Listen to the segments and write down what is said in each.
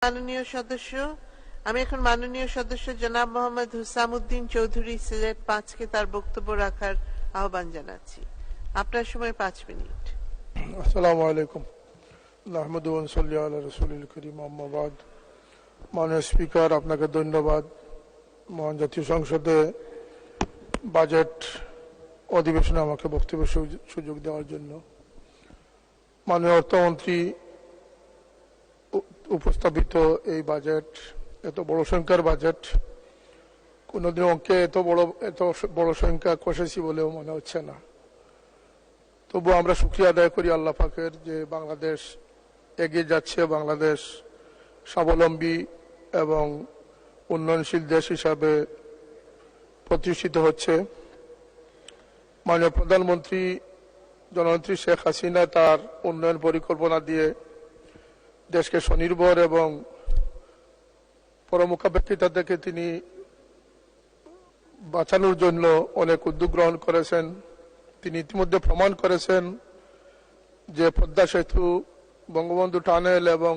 মাননীয় সদস্য, আমি এখন মাননীয় সদস্য জনাব মোহাম্মদ হুসামউদ্দিন চৌধুরী সিলেট 5 কে তার বক্তব্য রাখার আহ্বান জানাচ্ছি। আপনার সময় 5 মিনিট। আসসালামু আলাইকুম। নাহমাদু ওয়া নসাল্লি আলা রাসূলিল কারীম, আম্মা বাদ। মাননীয় স্পিকার, আপনাকে ধন্যবাদ মহান জাতীয় সংসদে বাজেট অধিবেশনে আমাকে বক্তব্যের সুযোগ দেওয়ার জন্য। মাননীয় অর্থমন্ত্রী উপস্থাপিত এই বাজেট এত বড় সংখ্যার বাজেট, কোনোদিন অঙ্কে এত বড় সংখ্যা কষেছি বলেও মনে হচ্ছে না। তবু আমরা শুকরিয়া আদায় করি আল্লাহ পাকের যে বাংলাদেশ এগিয়ে যাচ্ছে, বাংলাদেশ স্বাবলম্বী এবং উন্নয়নশীল দেশ হিসাবে প্রতিষ্ঠিত হচ্ছে। মাননীয় প্রধানমন্ত্রী জননেত্রী শেখ হাসিনা তার উন্নয়ন পরিকল্পনা দিয়ে দেশকে স্বনির্ভর এবং পরমুখাপেক্ষিতা থেকে তিনি বাঁচানোর জন্য অনেক উদ্যোগ গ্রহণ করেছেন। তিনি ইতিমধ্যে প্রমাণ করেছেন যে পদ্মা সেতু, বঙ্গবন্ধু টানেল এবং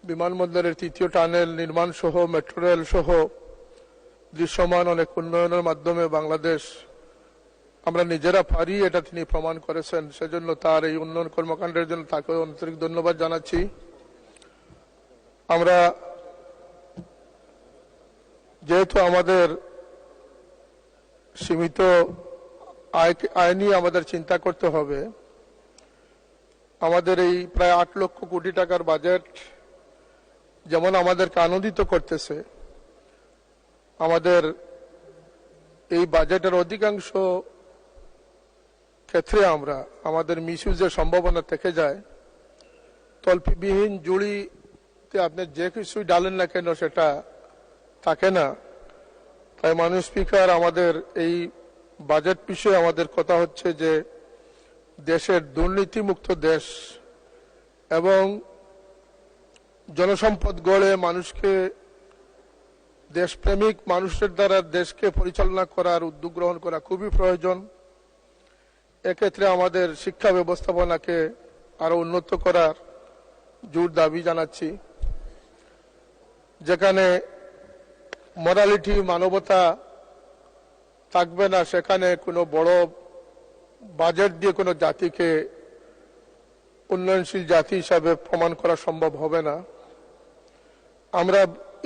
বিমানবন্দরের 3য় টানেল নির্মাণ সহ মেট্রো রেল সহ দৃশ্যমান অনেক উন্নয়নের মাধ্যমে বাংলাদেশ আমরা নিজেরা পারি, এটা তিনি প্রমাণ করেছেন। সেজন্য তার এই উন্নয়ন কর্মকাণ্ডের জন্য তাকে আন্তরিক ধন্যবাদ জানাচ্ছি। আমরা যেহেতু আমাদের সীমিত আয় নিয়ে আমাদের চিন্তা করতে হবে, আমাদের এই প্রায় 8 লক্ষ কোটি টাকার বাজেট যেমন আমাদেরকে আনন্দিত করতেছে, আমাদের এই বাজেটের অধিকাংশ ক্ষেত্রে আমাদের মিসইউজের সম্ভাবনা থেকে যায়। তল্পিবিহীন জুড়িতে আপনি যে কিছুই ডালেন না কেন সেটা থাকে না। তাই মাননীয় স্পিকার, আমাদের এই বাজেট বিষয়ে আমাদের কথা হচ্ছে যে দেশের দুর্নীতিমুক্ত দেশ এবং জনসম্পদ গড়ে মানুষকে, দেশপ্রেমিক মানুষের দ্বারা দেশকে পরিচালনা করার উদ্যোগ গ্রহণ করা খুবই প্রয়োজন। এক্ষেত্রে আমাদের শিক্ষা ব্যবস্থাপনাকে আরো উন্নত করার জোর দাবি জানাচ্ছি। যেখানে মোরালিটি, মানবতা থাকবে না, সেখানে কোনো বড় বাজেট দিয়ে কোনো জাতিকে উন্নয়নশীল জাতি হিসাবে প্রমাণ করা সম্ভব হবে না।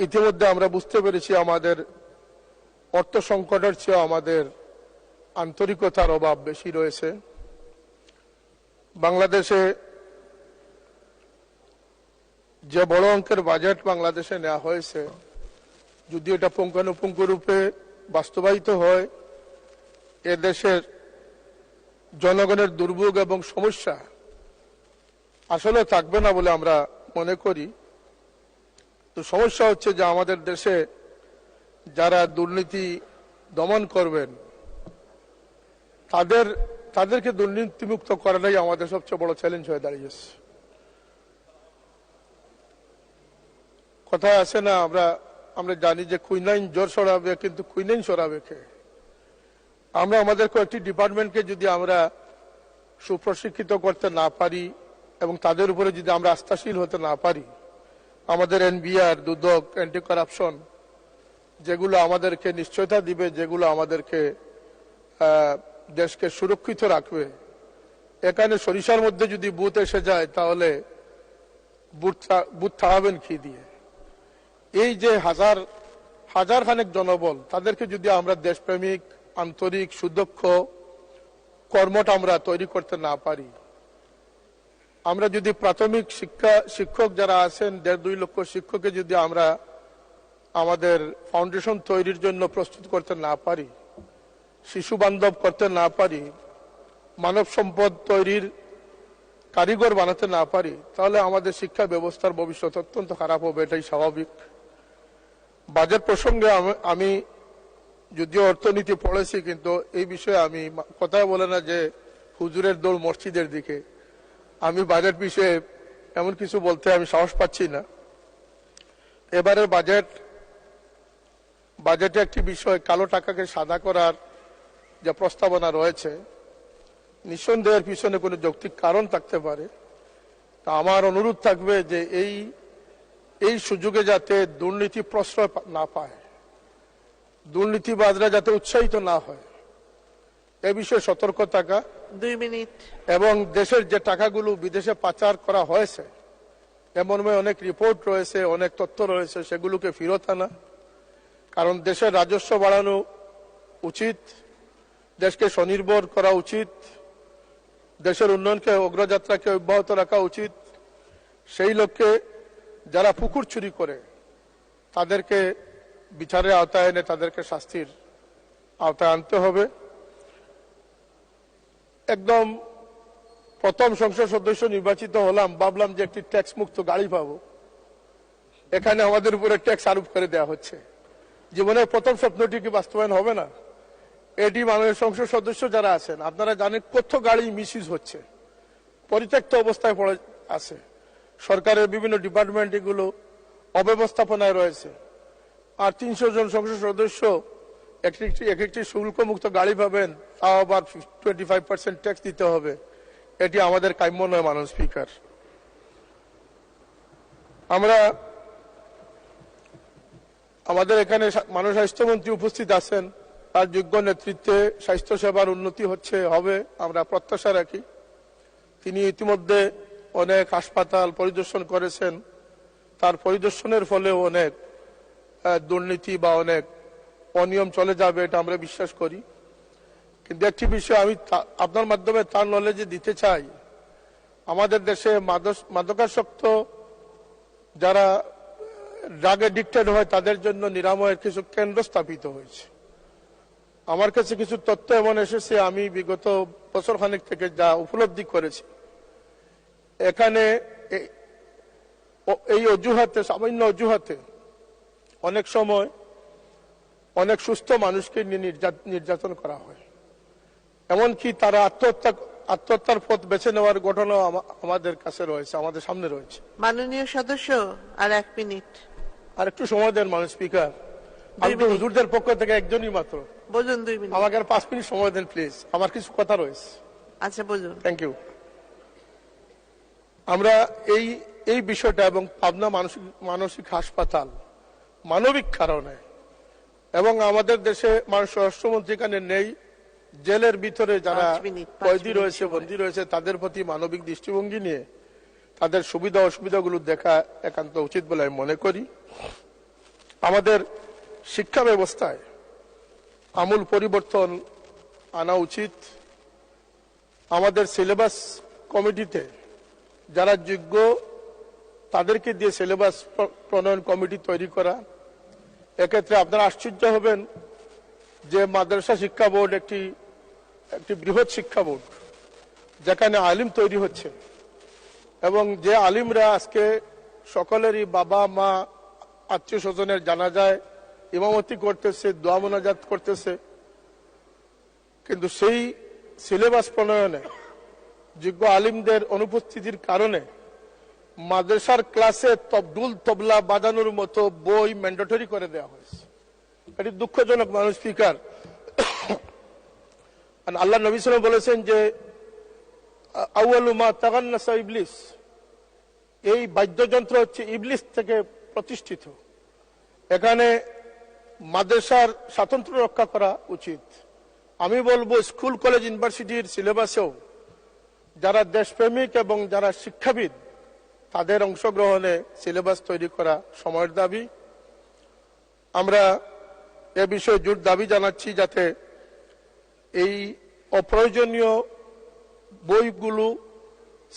ইতিমধ্যে আমরা বুঝতে পেরেছি আমাদের অর্থ সংকটের চেয়ে আমাদের আন্তরিকতার অভাব বেশি রয়েছে। বাংলাদেশে যে বড় অঙ্কের বাজেট বাংলাদেশে নেওয়া হয়েছে, যদি এটা পুঙ্খানুপুঙ্খ রূপে বাস্তবায়িত হয়, এ দেশের জনগণের দুর্ভোগ এবং সমস্যা আসলে থাকবে না বলে আমরা মনে করি। তো সমস্যা হচ্ছে যে আমাদের দেশে যারা দুর্নীতি দমন করবেন তাদেরকে দুর্নীতিমুক্ত করাটাই আমাদের সবচেয়ে বড় চ্যালেঞ্জ হয়ে দাঁড়িয়েছে। কথায় আছে না, আমরা জানি যে কুইনাইন জ্বর সরাবে, কিন্তু কুইনাইন সরাবে কে? আমরা আমাদের কয়েকটি ডিপার্টমেন্টকে যদি আমরা সুপ্রশিক্ষিত করতে না পারি এবং তাদের উপরে যদি আমরা আস্থাশীল হতে না পারি, আমাদের এনবিআর, দুদক, অ্যান্টি কারাপশন, যেগুলো আমাদেরকে নিশ্চয়তা দিবে, যেগুলো আমাদেরকে দেশকে সুরক্ষিত রাখবে, এখানে সরিষার মধ্যে যদি বুথ এসে যায় তাহলে বুথ থামাবেন কি দিয়ে? এই যে হাজার খানেক জনবল, তাদেরকে যদি আমরা দেশপ্রেমিক, আন্তরিক, সুদক্ষ কর্মটা আমরা তৈরি করতে না পারি, আমরা যদি প্রাথমিক শিক্ষক যারা আছেন 1.5-2 লক্ষ শিক্ষককে যদি আমরা আমাদের ফাউন্ডেশন তৈরির জন্য প্রস্তুত করতে না পারি, শিশু বান্ধব করতে না পারি, মানব সম্পদ তৈরির কারিগর বানাতে না পারি, তাহলে আমাদের শিক্ষা ব্যবস্থার ভবিষ্যৎ অত্যন্ত খারাপ হবে, এটাই স্বাভাবিক। বাজেট প্রসঙ্গে আমি যদিও অর্থনীতি পড়েছি, কিন্তু এই বিষয়ে আমি কথা বলে না যে হুজুরের দৌড় মসজিদের দিকে। আমি বাজেট বিষয়ে এমন কিছু বলতে আমি সাহস পাচ্ছি না। এবারের বাজেটে একটি বিষয়, কালো টাকাকে সাদা করার যে প্রস্তাবনা রয়েছে, নিঃসন্দেহের পিছনে কোনো যৌক্তিক কারণ থাকতে পারে। তা আমার অনুরোধ থাকবে যে এই এই সুযোগে যাতে দুর্নীতি প্রশ্রয় না পায়, দুর্নীতিবাজরা যাতে উৎসাহিত না হয়, এ বিষয়ে সতর্ক থাকা। 2 মিনিট। এবং দেশের যে টাকাগুলো বিদেশে পাচার করা হয়েছে, এমন অনেক রিপোর্ট রয়েছে, অনেক তথ্য রয়েছে, সেগুলোকে ফেরত আনা। কারণ দেশের রাজস্ব বাড়ানো উচিত, দেশকে স্বনির্ভর করা উচিত, দেশের উন্নয়নকে অগ্রযাত্রাকে অব্যাহত রাখা উচিত। সেই লক্ষ্যে যারা পুকুর চুরি করে তাদেরকে বিচারের আওতায় এনে তাদেরকে শাস্তির আওতায় আনতে হবে। একদম প্রথম সংসদ সদস্য নির্বাচিত হলাম, ভাবলাম যে একটি ট্যাক্স মুক্ত গাড়ি পাবো, এখানে আমাদের উপরে ট্যাক্স আরোপ করে দেওয়া হচ্ছে। জীবনের প্রথম স্বপ্নটি কি বাস্তবায়ন হবে না? এটি মাননীয় সংসদ সদস্য যারা আছেন, আপনারা জানেন কত গাড়ি মিসইউজ হচ্ছে, পরিত্যক্ত অবস্থায় পড়ে আছে। সরকারের বিভিন্ন ডিপার্টমেন্ট এগুলো অব্যবস্থাপনায় রয়েছে। আর 300 জন সংসদ সদস্য একটি শুল্ক মুক্ত গাড়ি পাবেন, তাও আবার 25% ট্যাক্স দিতে হবে। এটি আমাদের কাম্য নয় মাননীয় স্পিকার। আমরা আমাদের এখানে মাননীয় স্বাস্থ্যমন্ত্রী উপস্থিত আছেন, তার যোগ্য নেতৃত্বে স্বাস্থ্য সেবার উন্নতি হবে আমরা প্রত্যাশা রাখি। তিনি ইতিমধ্যে অনেক হাসপাতাল পরিদর্শন করেছেন, তার পরিদর্শনের ফলে অনেক দুর্নীতি বা অনেক অনিয়ম চলে যাবে, এটা আমরা বিশ্বাস করি। কিন্তু একটি বিষয় আমি আপনার মাধ্যমে তার নলেজে দিতে চাই, আমাদের দেশে মাদকাসক্ত যারা ড্রাগ এডিক্টেড হয় তাদের জন্য নিরাময়ের কিছু কেন্দ্র স্থাপিত হয়েছে। আমার কাছে কিছু তথ্য এমন এসেছে, আমি বিগত বছরখানেক থেকে যা উপলব্ধি করেছি, এখানে এই অজুহাতে, সামান্য অজুহাতে অনেক সময় অনেক সুস্থ মানুষকে নির্যাতন করা হয়, এমনকি তারা আত্মহত্যার পথ বেছে নেওয়ার ঘটনা আমাদের কাছে রয়েছে, আমাদের সামনে রয়েছে। মাননীয় সদস্য আর 1 মিনিট। আর একটু সময় দেন মাননীয় স্পিকার, আমি তো হুজুরদের পক্ষ থেকে একজনই মাত্র। বলুন 2 মিনিট। আমাকে আর 5 মিনিট সময় দেন প্লিজ, আমার কিছু কথা রয়েছে। আচ্ছা বলুন। Thank you. আমরা এই বিষয়টা এবং পাবনা মানসিক হাসপাতাল মানবিক কারণে, এবং আমাদের দেশে মাননীয় স্বরাষ্ট্রমন্ত্রী এখানে নেই, জেলের ভিতরে যারা কয়েদি রয়েছে, বন্দী রয়েছে, তাদের প্রতি মানবিক দৃষ্টিভঙ্গি নিয়ে তাদের সুবিধা অসুবিধাগুলো দেখা একান্ত উচিত বলে আমি মনে করি। আমাদের শিক্ষা ব্যবস্থায় আমূল পরিবর্তন আনা উচিত। আমাদের সিলেবাস কমিটিতে যারা যোগ্য তাদেরকে দিয়ে সিলেবাস প্রণয়ন কমিটি তৈরি করা। এক্ষেত্রে আপনারা আশ্চর্য হবেন যে মাদ্রাসা শিক্ষা বোর্ড একটি বৃহৎ শিক্ষা বোর্ড, যেখানে আলিম তৈরি হচ্ছে, এবং যে আলিমরা আজকে সকলেরই বাবা মা আত্মীয় স্বজনের জানাজায় ইমামতি করতেছে, দোয়া মোনাজাত করতেছে, কিন্তু সেই সিলেবাস প্রণয়নে যোগ্য আলিমদের অনুপস্থিতির কারণে মাদ্রাসার ক্লাসে তবদুল তবলা বাজানোর মতো বই ম্যান্ডেটরি করে দেওয়া হয়েছে। এটি দুঃখজনক মাননীয় স্পিকার। আল্লাহ নবী সাল্লাল্লাহু আলাইহি ওয়াসাল্লাম বলেছেন যে আউয়ালু মা তাগান্নাসা ইবলিস, এই বাদ্যযন্ত্র হচ্ছে ইবলিস থেকে প্রতিষ্ঠিত। এখানে মাদ্রাসার স্বাতন্ত্র্য রক্ষা করা উচিত। আমি বলবো স্কুল কলেজ ইউনিভার্সিটির সিলেবাসেও যারা দেশপ্রেমিক এবং যারা শিক্ষাবিদ তাদের অংশগ্রহণে সিলেবাস তৈরি করা সময়ের দাবি। আমরা এ বিষয়ে জোর দাবি জানাচ্ছি যাতে এই অপ্রয়োজনীয় বইগুলো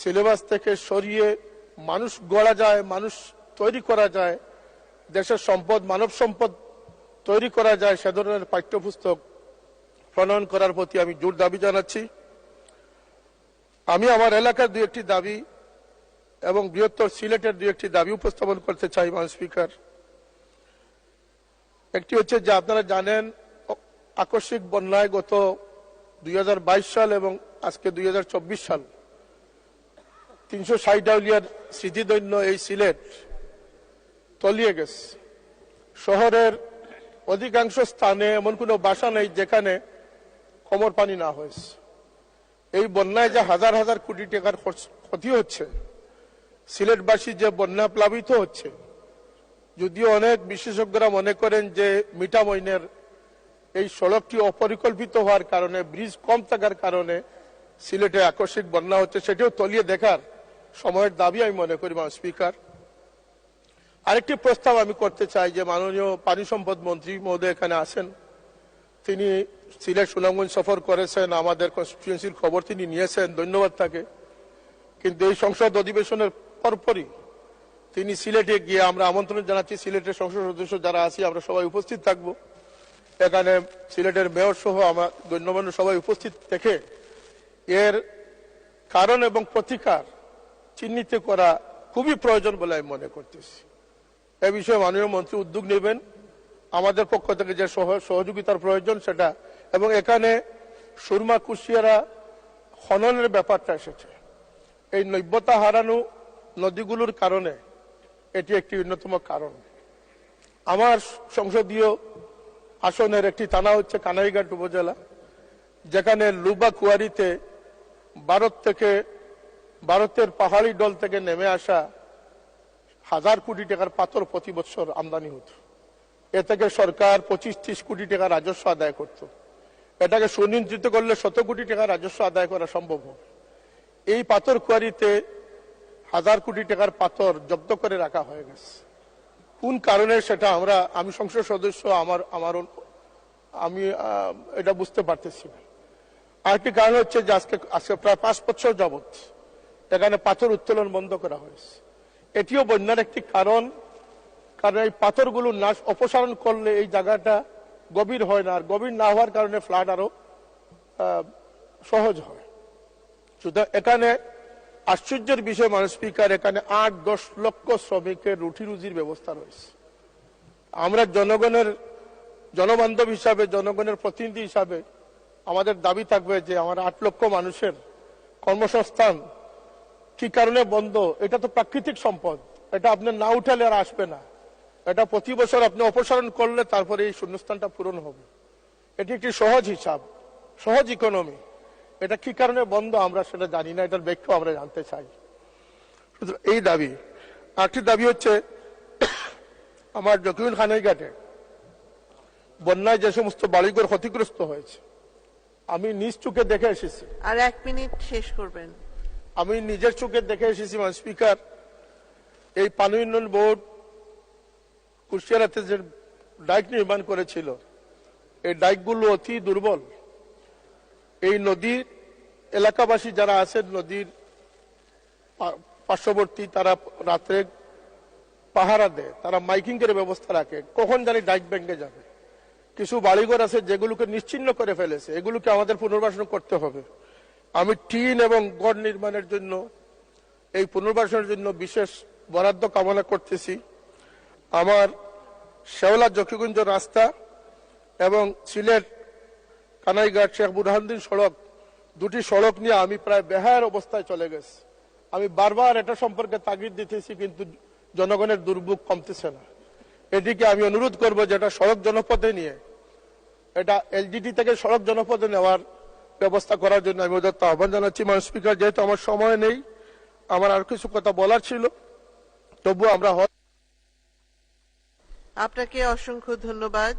সিলেবাস থেকে সরিয়ে মানুষ গড়া যায়, মানুষ তৈরি করা যায়, দেশের সম্পদ মানব সম্পদ তৈরি করা যায়, সে ধরনের পাঠ্যপুস্তক প্রণয়ন করার প্রতি আমি জোর দাবি জানাচ্ছি। আমি আমার এলাকার 2-1টি দাবি এবং বৃহত্তর সিলেটের 2-1টি দাবি উপস্থাপন করতে চাই মাননীয় স্পিকার। একটি হচ্ছে যে আপনারা জানেন আকস্মিক বন্যায় গত 2022 সাল এবং আজকে 2024 সাল 360 আউলিয়ার স্মৃতিধন্য এই সিলেট তলিয়ে গেছে। শহরের অধিকাংশ স্থানে এমন কোনো বাসা নেই যেখানে কোমর পানি না হয়েছে। এই বন্যায় যে হাজার হাজার কোটি টাকার ক্ষতি হচ্ছে, সিলেটবাসী যে বন্যা প্লাবিত হচ্ছে, যদিও অনেক বিশেষজ্ঞরা মনে করেন যে মিঠামইনের এই সড়কটি অপরিকল্পিত হওয়ার কারণে, ব্রিজ কম থাকার কারণে সিলেটে আকস্মিক বন্যা হচ্ছে, সেটাও তলিয়ে দেখার সময়ের দাবি আমি মনে করি মাননীয় স্পিকার। আরেকটি প্রস্তাব আমি করতে চাই যে মাননীয় পানি সম্পদ মন্ত্রী মহোদয় এখানে আছেন, তিনি সিলেট সুনামগঞ্জ সফর করেছেন, আমাদের কনস্টিটিউয়েন্সির খবর তিনি নিয়েছেন, ধন্যবাদ তাকে। কিন্তু এই সংসদ অধিবেশনের পরপরই তিনি সিলেটে গিয়ে, আমরা আমন্ত্রণ জানাচ্ছি সিলেটের সংসদ সদস্য যারা আছি আমরা সবাই উপস্থিত থাকব, এখানে সিলেটের মেয়র সহ আমরা গণ্যমান্য সবাই উপস্থিত থেকে এর কারণ এবং প্রতিকার চিহ্নিত করা খুবই প্রয়োজন বলে আমি মনে করতেছি। এ বিষয়ে মাননীয় মন্ত্রী উদ্যোগ নেবেন, আমাদের পক্ষ থেকে যে সহযোগিতার প্রয়োজন সেটা। এবং এখানে সুরমা কুশিয়ারা খননের ব্যাপারটা এসেছে, এই নৈবতা হারানো নদীগুলোর কারণে এটি একটি অন্যতম কারণ। আমার সংসদীয় আসনের একটি থানা হচ্ছে কানাইঘাট উপজেলা, যেখানে লুবা কুয়ারিতে ভারতের পাহাড়ি ডল থেকে নেমে আসা 1000 কোটি টাকার পাথর প্রতি বছর আমদানি হতো। এ থেকে সরকার 25-30 কোটি টাকা রাজস্ব আদায় করত। এটাকে সুনিয়ন্ত্রিত করলে 100 কোটি টাকা রাজস্ব আদায় করা সম্ভব হবে। এই পাথর কুয়ারিতে 1000 কোটি টাকার পাথর জব্দ করে রাখা হয়ে গেছে। কোন কারণে সেটা আমি সংসদ সদস্য, আমি এটা বুঝতে পারতেছি না। আরেকটি কারণ হচ্ছে যে আজকে প্রায় 5 বছর যাবৎ এখানে পাথর উত্তোলন বন্ধ করা হয়েছে। এটিও বন্যার একটি কারণ, কারণ এই পাথরগুলো অপসারণ করলে এই জায়গাটা গভীর হয় না, আর গভীর না হওয়ার কারণে ফ্লাড আরো সহজ হয়। সুতরাং এখানে আশ্চর্যের বিষয় মাননীয় স্পিকার, এখানে 8-10 লক্ষ শ্রমিকের রুটি রুজির ব্যবস্থা রয়েছে। আমরা জনবান্ধব হিসাবে, জনগণের প্রতিনিধি হিসাবে আমাদের দাবি থাকবে যে আমার 8 লক্ষ মানুষের কর্মসংস্থান কি কারণে বন্ধ। এটা তো প্রাকৃতিক সম্পদ, এটা আপনি না উঠালে আর আসবে না। এটা প্রতি বছর আপনি অপসারণ করলে তারপরে এই শূন্যস্থানটা পূরণ হবে। এটি একটি সহজ হিসাব, সহজ ইকোনমি। এটা কি কারণে বন্ধ আমরা সেটা জানি না, এটার ব্যাখ্যা আমরা জানতে চাই। এই দাবি। আরেকটি দাবি হচ্ছে আমার জকিউল খানাইঘাটে বন্যায় যে সমস্ত বাড়িঘর ক্ষতিগ্রস্ত হয়েছে, আমি নিজ চোখে দেখে এসেছি। আর 1 মিনিট শেষ করবেন। আমি নিজের চোখে দেখে এসেছি মাননীয় স্পিকার, এই পানি উন্নয়ন বোর্ড কুশিয়ারাতে যে ডাইক নির্মাণ করেছিল, এই ডাইকগুলো অতি দুর্বল। এই নদীর এলাকাবাসী যারা আছেন নদীর পার্শ্ববর্তী, তারা রাত্রে পাহারা দেয়, তারা মাইকিং এর ব্যবস্থা রাখে, কখন জানি ডাইক ভেঙে যাবে। কিছু বাড়িঘর আছে যেগুলোকে নিশ্চিহ্ন করে ফেলেছে, এগুলোকে আমাদের পুনর্বাসন করতে হবে। আমি টিন এবং গড় নির্মাণের জন্য, এই পুনর্বাসনের জন্য বিশেষ বরাদ্দ কামনা করতেছি। আমার শেওলা জকিগঞ্জ রাস্তা এবং সিলেট কানাইঘাট শেখ বুরহানুদ্দিন সড়ক, দুটি সড়ক নিয়ে আমি প্রায় বেহায়ার অবস্থায় চলে গেছি। আমি বারবার এটা সম্পর্কে তাগিদ দিতেছি, কিন্তু জনগণের দুর্ভোগ কমতেছে না। এটিকে আমি অনুরোধ করব যে এটা সড়ক জনপথে নিয়ে, এটা এলজিডি থেকে সড়ক জনপথে নেওয়ার ব্যবস্থা করার জন্য আমি ওদের আহ্বান জানাচ্ছি। মাননীয় স্পিকার, যেহেতু আমার সময় নেই, আমার আর কিছু কথা বলার ছিল, তবু আমরা আপনাকে অসংখ্য ধন্যবাদ।